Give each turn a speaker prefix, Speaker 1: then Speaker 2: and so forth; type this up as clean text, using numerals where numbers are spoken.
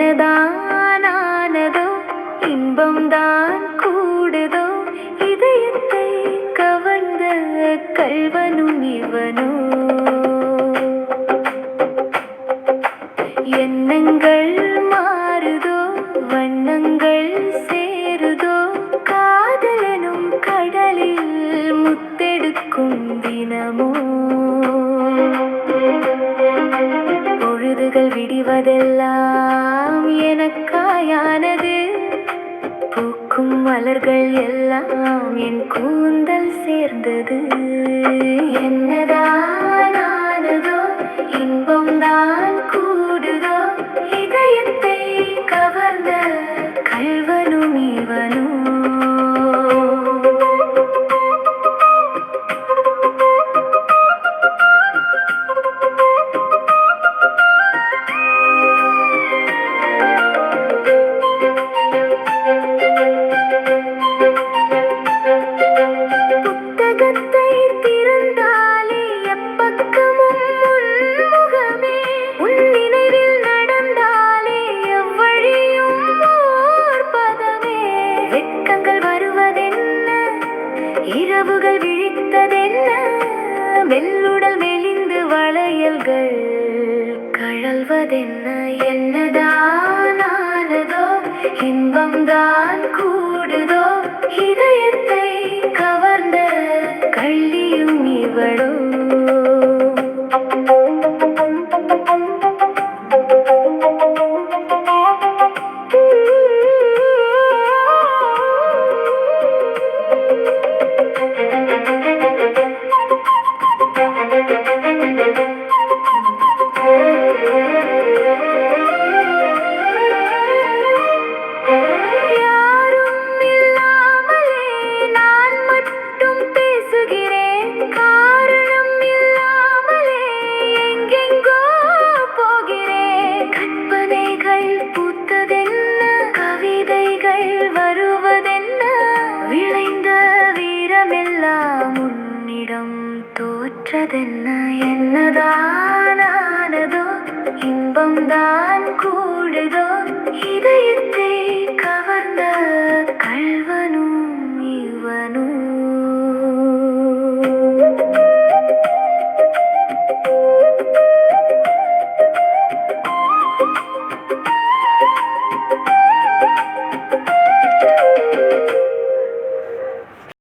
Speaker 1: என்னதான் ஆனதோ இன்பம்தான் கூடுதோ இதயத்தை கவர்ந்த கள்வனும் இவனோ எண்ணங்கள் மாறுதோ வண்ணங்கள் சேருதோ காதலனும் கடலில் முத்தெடுக்கும் தினமோ பொழுதுகள் விடிவதெல்லாம் எனக்காயானது பூக்கும் மலர்கள் எல்லாம் என் கூந்தல் சேர்ந்தது என்னதான் ஆனதோ இன்பம்தான் கூடுதோ இதயத்தை கவர்ந்த கள்வனும் இவனோ இரவுகள் விழித்ததென்ன மெல்லுடல் மெலிந்து வளையல்கள் கழல்வதென்ன என்னதான் ஆனதோ இன்பம்தான் கூடுதோ இதயத்தை கவர்ந்த கள்ளியும் இவளோ தோற்றதென்ன என்னதான் ஆனதோ இன்பம்தான் கூடுதோ இதை